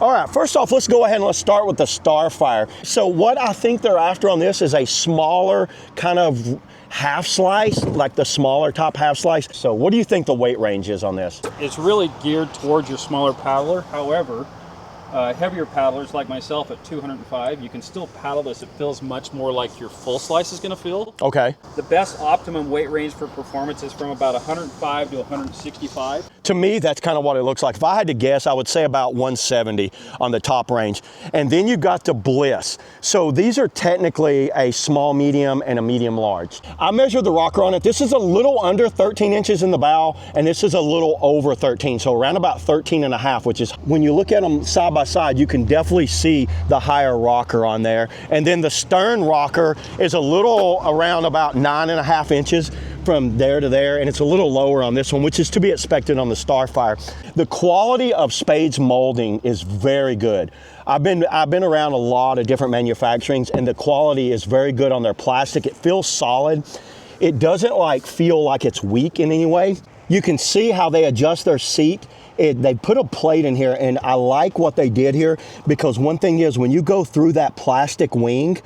All right, first off, let's go ahead and let's start with the Starfire. So what I think they're after on this is a smaller kind of half slice, like the smaller top half slice. So what do you think the weight range is on this? It's really geared towards your smaller paddler. However, heavier paddlers like myself at 205, you can still paddle this. It feels much more like your full slice is going to feel. Okay. The best optimum weight range for performance is from about 105 to 165. To me, that's kind of what it looks like. If I had to guess, I would say about 170 on the top range. And then you've got the Bliss. So these are technically a small medium and a medium large. I measured the rocker on it. This is a little under 13 inches in the bow, and this is a little over 13. So around about 13 and a half, which is, when you look at them side by side, you can definitely see the higher rocker on there. And then the stern rocker is a little around about 9.5 inches from there to there, and it's a little lower on this one, which is to be expected on the Starfire. The quality of Spade's molding is very good. I've been around a lot of different manufacturings, and the quality is very good on their plastic. It feels solid. It doesn't like feel like it's weak in any way. You can see how they adjust their seat. They put a plate in here, and I like what they did here, because one thing is, when you go through that plastic wing,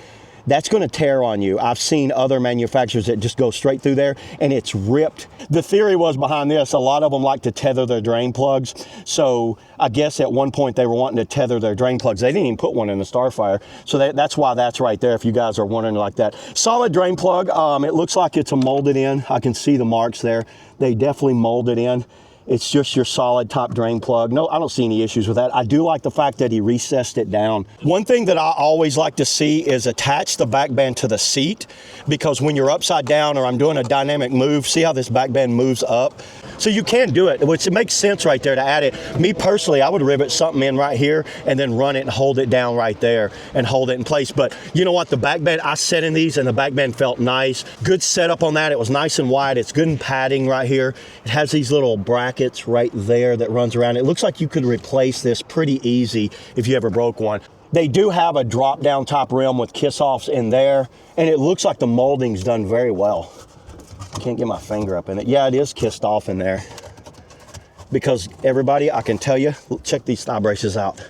that's going to tear on you. I've seen other manufacturers that just go straight through there and it's ripped. The theory was behind this, a lot of them like to tether their drain plugs. So I guess at one point they were wanting to tether their drain plugs. They didn't even put one in the Starfire. So that's why that's right there, if you guys are wondering like that. Solid drain plug. It looks like it's a molded in. I can see the marks there. They definitely molded in. It's just your solid top drain plug. No, I don't see any issues with that. I do like the fact that he recessed it down. One thing that I always like to see is attach the back band to the seat, because when you're upside down or I'm doing a dynamic move, see how this back band moves up? So you can do it, which it makes sense right there to add it. Me personally, I would rivet something in right here and then run it and hold it down right there and hold it in place. But you know what, the back band, I set in these and the back band felt nice. Good setup on that. It was nice and wide. It's good in padding right here. It has these little brackets right there that runs around. It looks like you could replace this pretty easy if you ever broke one. They do have a drop down top rim with kiss-offs in there, and it looks like the molding's done very well. Can't get my finger up in it. Yeah, it is kissed off in there. Because everybody, I can tell you, check these thigh braces out.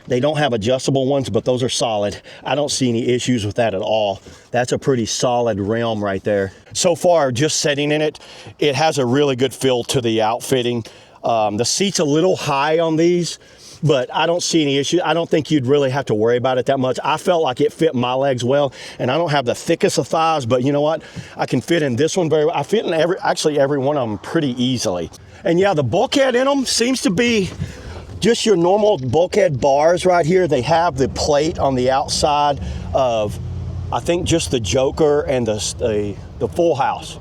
They don't have adjustable ones, but those are solid. I don't see any issues with that at all. That's a pretty solid rim right there. So far, just sitting in it, it has a really good feel to the outfitting. The seat's a little high on these, but I don't see any issue. I don't think you'd really have to worry about it that much. I felt like it fit my legs well, and I don't have the thickest of thighs, but you know what? I can fit in this one very well. I fit in actually every one of them pretty easily. And yeah, the bulkhead in them seems to be just your normal bulkhead bars right here. They have the plate on the outside of, I think, just the Joker and the Full House.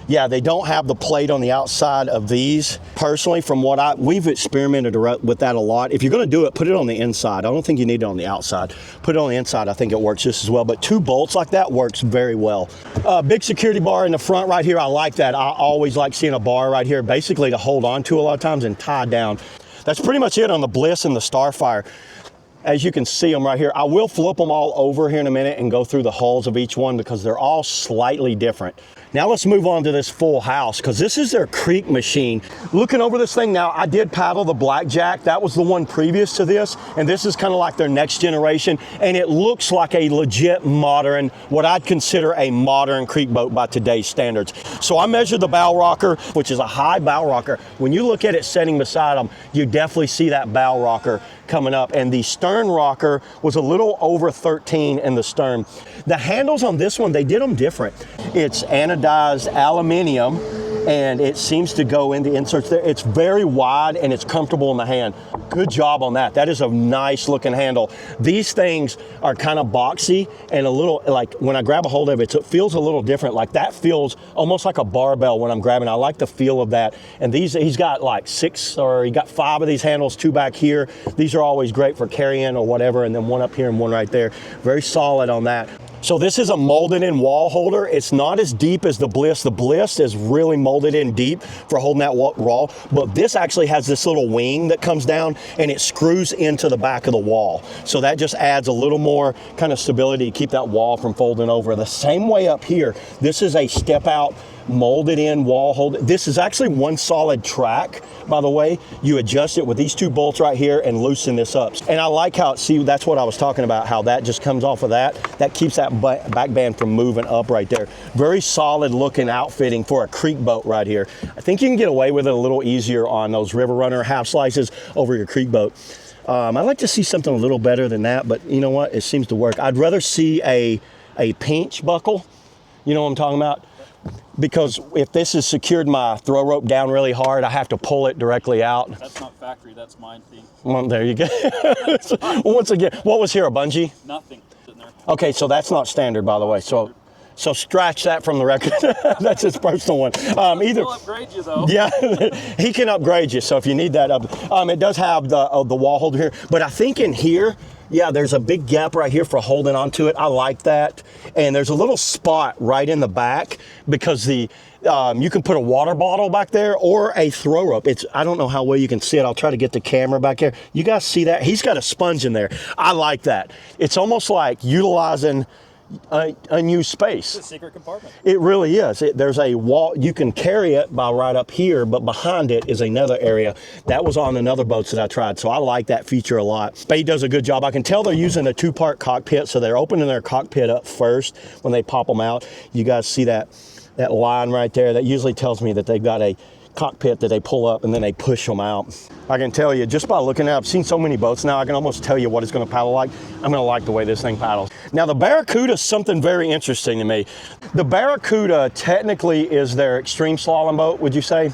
Yeah, they don't have the plate on the outside of these. Personally, from what we've experimented with that a lot. If you're gonna do it, put it on the inside. I don't think you need it on the outside. Put it on the inside, I think it works just as well. But 2 bolts like that works very well. Big security bar in the front right here, I like that. I always like seeing a bar right here, basically to hold on to a lot of times and tie down. That's pretty much it on the Bliss and the Starfire. As you can see them right here, I will flip them all over here in a minute and go through the hulls of each one because they're all slightly different. Now let's move on to this Full House, because this is their creek machine. Looking over this thing now, I did paddle the Blackjack. That was the one previous to this, and this is kind of like their next generation, and it looks like a legit modern, what I'd consider a modern creek boat by today's standards. So I measured the bow rocker, which is a high bow rocker. When you look at it setting beside them, you definitely see that bow rocker coming up, and the stern rocker was a little over 13 in the stern. The handles on this one, they did them different. It's anodized aluminum, and it seems to go in the inserts there. It's very wide and it's comfortable in the hand. Good job on that. That is a nice looking handle. These things are kind of boxy and a little, like when I grab a hold of it, it feels a little different. Like that feels almost like a barbell when I'm grabbing. I like the feel of that. And he's got like 5 of these handles, 2 back here. These are always great for carrying or whatever, and then 1 up here and 1 right there. Very solid on that. So this is a molded in wall holder. It's not as deep as the Bliss. The Bliss is really molded in deep for holding that wall, but this actually has this little wing that comes down and it screws into the back of the wall. So that just adds a little more kind of stability to keep that wall from folding over. The same way up here, this is a step out molded in wall hold. This is actually one solid track, by the way. You adjust it with these 2 bolts right here and loosen this up. And I like how, see, that's what I was talking about, how that just comes off of that. That keeps that back band from moving up right there. Very solid looking outfitting for a creek boat right here. I think you can get away with it a little easier on those River Runner half slices over your creek boat. I'd like to see something a little better than that, but you know what? It seems to work. I'd rather see a pinch buckle. You know what I'm talking about? Because if this has secured my throw rope down really hard, I have to pull it directly out. That's not factory, that's mine thing. Well, there you go. Once again, what was here, a bungee? Nothing in there. Okay, so that's not standard, by the way. So scratch that from the record. That's his personal one. He'll upgrade you though. Yeah, he can upgrade you. So if you need that up, it does have the wall holder here. But I think in here, yeah, there's a big gap right here for holding onto it. I like that. And there's a little spot right in the back because you can put a water bottle back there or a throw rope. I don't know how well you can see it. I'll try to get the camera back here. You guys see that? He's got a sponge in there. I like that. It's almost like utilizing unused space. It's a secret compartment. It really is. There's a wall. You can carry it by right up here, but behind it is another area. That was on another boats that I tried, so I like that feature a lot. Spade does a good job. I can tell they're using a 2-part cockpit, so they're opening their cockpit up first when they pop them out. You guys see that line right there? That usually tells me that they've got a cockpit that they pull up and then they push them out. I can tell you just by looking at it, I've seen so many boats now, I can almost tell you what it's going to paddle like. I'm going to like the way this thing paddles. Now the Barracuda is something very interesting to me. The Barracuda technically is their extreme slalom boat, would you say?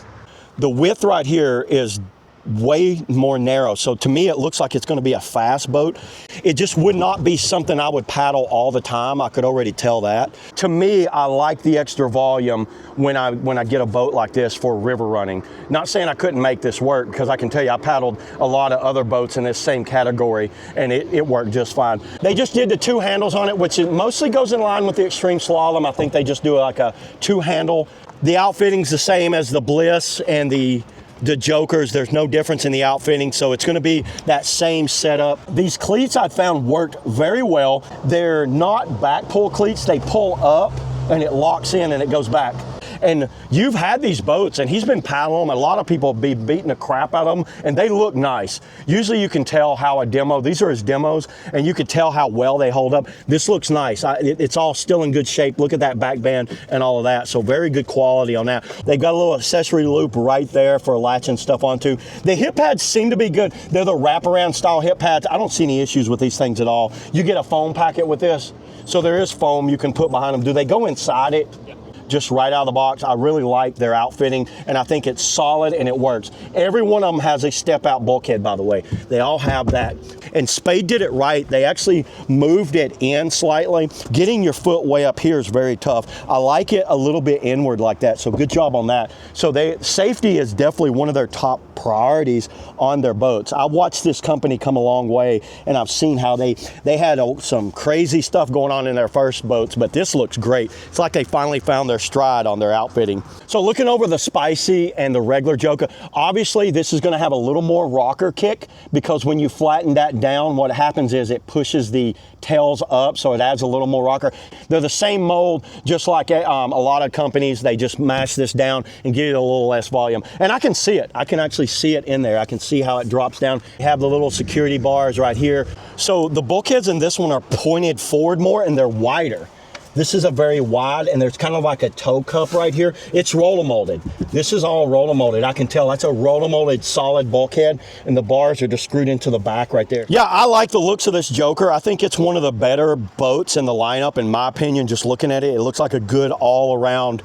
The width right here is way more narrow. So to me, it looks like it's going to be a fast boat. It just would not be something I would paddle all the time. I could already tell that. To me, I like the extra volume when I get a boat like this for river running. Not saying I couldn't make this work, because I can tell you I paddled a lot of other boats in this same category and it worked just fine. They just did the 2 handles on it, which mostly goes in line with the extreme slalom. I think they just do like a 2 handle. The outfitting's the same as the Bliss and the Jokers. There's no difference in the outfitting, so it's going to be that same setup. These cleats I found worked very well. They're not back pull cleats. They pull up and it locks in and it goes back. And you've had these boats and he's been paddling them. A lot of people be beating the crap out of them and they look nice. Usually you can tell how these are his demos, and you could tell how well they hold up. This looks nice. It's all still in good shape. Look at that back band and all of that. So very good quality on that. They've got a little accessory loop right there for latching stuff onto. The hip pads seem to be good. They're the wraparound style hip pads. I don't see any issues with these things at all. You get a foam packet with this. So there is foam you can put behind them. Do they go inside it? Yeah. Just right out of the box. I really like their outfitting, and I think it's solid and it works. Every one of them has a step out bulkhead, by the way. They all have that. And Spade did it right. They actually moved it in slightly. Getting your foot way up here is very tough. I like it a little bit inward like that, so good job on that. So safety is definitely one of their top priorities on their boats. I've watched this company come a long way, and I've seen how they had some crazy stuff going on in their first boats, but this looks great. It's like they finally found their stride on their outfitting. So looking over the Spicy and the regular Joker, obviously this is going to have a little more rocker kick, because when you flatten that down, what happens is it pushes the tails up, so it adds a little more rocker. They're the same mold, just like a lot of companies. They just mash this down and give it a little less volume. And I can see it. I can actually see it in there. I can see how it drops down. You have the little security bars right here. So the bulkheads in this one are pointed forward more, and they're wider. This is a very wide, and there's kind of like a toe cup right here. It's roller molded. This is all roller molded. I can tell that's a roller molded solid bulkhead, and the bars are just screwed into the back right there. Yeah, I like the looks of this Joker. I think it's one of the better boats in the lineup, in my opinion. Just looking at it, it looks like a good all-around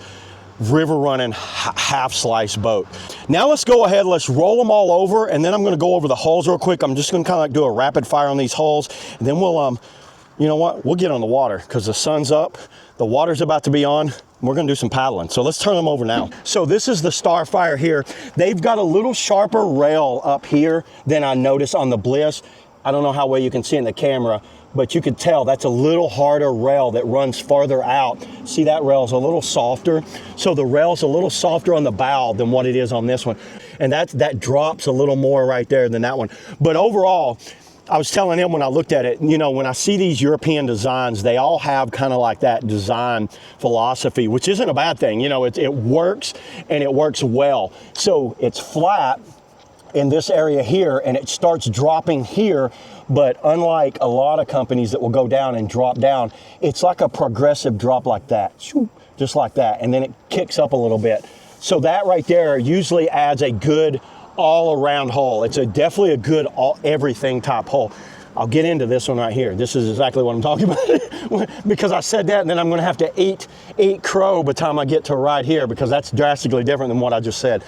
river running half slice boat. Now let's go ahead, let's roll them all over, and then I'm going to go over the hulls real quick. I'm just going to kind of like do a rapid fire on these hulls, and then we'll you know what, we'll get on the water because the sun's up, the water's about to be on. We're gonna do some paddling. So let's turn them over now. So this is the Starfire here. They've got a little sharper rail up here than I noticed on the Bliss. I don't know how well you can see in the camera, but you can tell that's a little harder rail that runs farther out. See, that rail's a little softer. So the rail's a little softer on the bow than what it is on this one. And that drops a little more right there than that one. But overall, I was telling him when I looked at it, you know, when I see these European designs, they all have kind of like that design philosophy, which isn't a bad thing. You know, it works, and it works well. So it's flat in this area here, and it starts dropping here. But unlike a lot of companies that will go down and drop down, it's like a progressive drop like that, just like that. And then it kicks up a little bit. So that right there usually adds a good all-around hole. It's definitely a good everything type hole. I'll get into this one right here. This is exactly what I'm talking about because I said that, and then I'm going to have to eat crow by the time I get to right here, because that's drastically different than what I just said.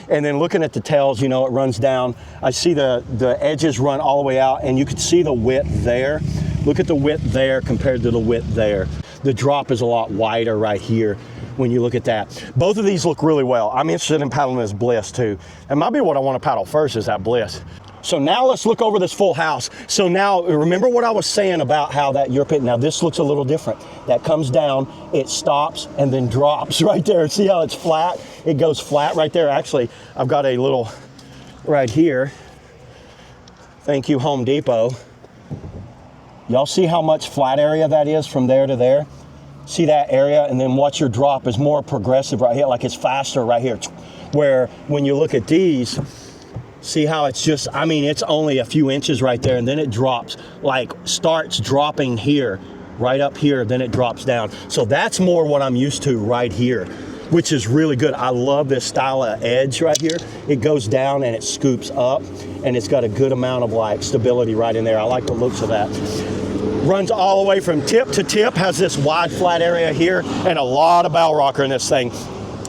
And then looking at the tails, you know, it runs down. I see the edges run all the way out, and you can see the width there. Look at the width there compared to the width there. The drop is a lot wider right here when you look at that. Both of these look really well. I'm interested in paddling this Bliss too. That might be what I want to paddle first, is that Bliss. So now let's look over this full house. So now remember what I was saying about how that European, now this looks a little different. That comes down, it stops, and then drops right there. See how it's flat? It goes flat right there. Actually, I've got a little right here. Thank you, Home Depot. Y'all see how much flat area that is from there to there? See that area? And then watch your drop is more progressive right here, like it's faster right here. Where when you look at these, see how it's just, I mean, it's only a few inches right there, and then it drops, like starts dropping here, right up here, then it drops down. So that's more what I'm used to right here, which is really good. I love this style of edge right here. It goes down and it scoops up, and it's got a good amount of like stability right in there. I like the looks of that. Runs all the way from tip to tip, has this wide flat area here, and a lot of bow rocker in this thing.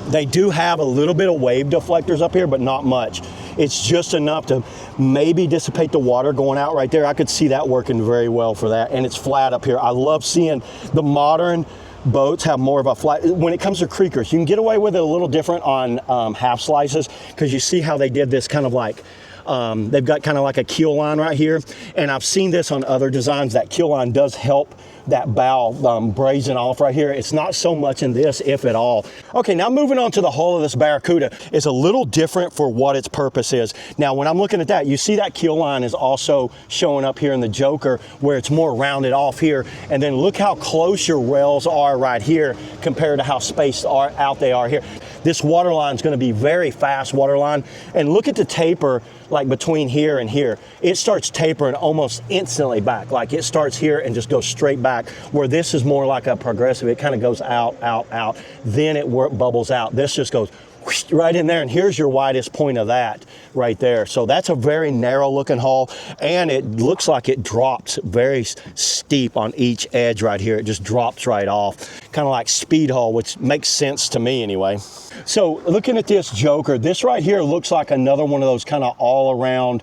They do have a little bit of wave deflectors up here, but not much. It's just enough to maybe dissipate the water going out right there. I could see that working very well for that, and it's flat up here. I love seeing the modern boats have more of a flat. When it comes to creekers, you can get away with it a little different on half slices, because you see how they did this kind of like, they've got kind of like a keel line right here, and I've seen this on other designs. That keel line does help that bow brazen off right here. It's not so much in this, if at all. Okay, now moving on to the hull of this Barracuda. It's a little different for what its purpose is. Now, when I'm looking at that, you see that keel line is also showing up here in the Joker, where it's more rounded off here. And then look how close your rails are right here compared to how spaced out they are here. This water line is going to be very fast water line. And look at the taper, like between here and here. It starts tapering almost instantly back. Like it starts here and just goes straight back, where this is more like a progressive. It kind of goes out, out, out. Then it bubbles out. This just goes whoosh, right in there, and here's your widest point of that right there. So that's a very narrow looking hull, and it looks like it drops very steep on each edge right here. It just drops right off, kind of like speed hull, which makes sense to me anyway. So looking at this Joker, this right here looks like another one of those kind of all around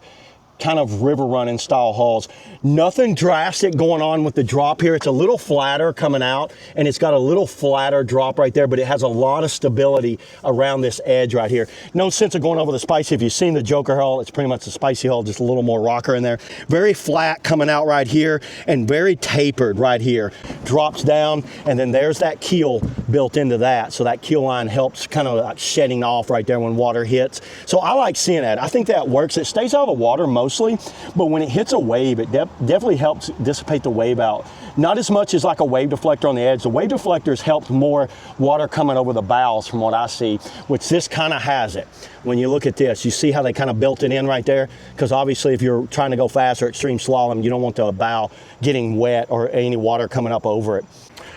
kind of river running style hulls. Nothing drastic going on with the drop here. It's a little flatter coming out, and it's got a little flatter drop right there, but it has a lot of stability around this edge right here. No sense of going over the spicy. If you've seen the Joker hull, it's pretty much the spicy hull, just a little more rocker in there. Very flat coming out right here, and very tapered right here. Drops down, and then there's that keel built into that. So that keel line helps kind of like shedding off right there when water hits. So I like seeing that. I think that works. It stays out of the water mostly, but when it hits a wave, it definitely helps dissipate the wave out. Not as much as like a wave deflector on the edge. The wave deflectors help more water coming over the bows from what I see, which this kind of has it. When you look at this, you see how they kind of built it in right there? Because obviously if you're trying to go fast or extreme slalom, you don't want the bow getting wet or any water coming up over it.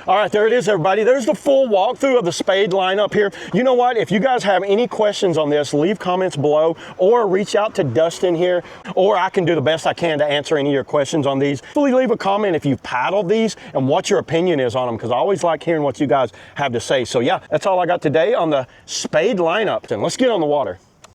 All right, there it is, everybody. There's the full walkthrough of the Spade lineup here. You know what? If you guys have any questions on this, leave comments below or reach out to Dustin here, or I can do the best I can to answer any of your questions on these. Please leave a comment if you've paddled these and what your opinion is on them, because I always like hearing what you guys have to say. So yeah, that's all I got today on the Spade lineup. And let's get on the water.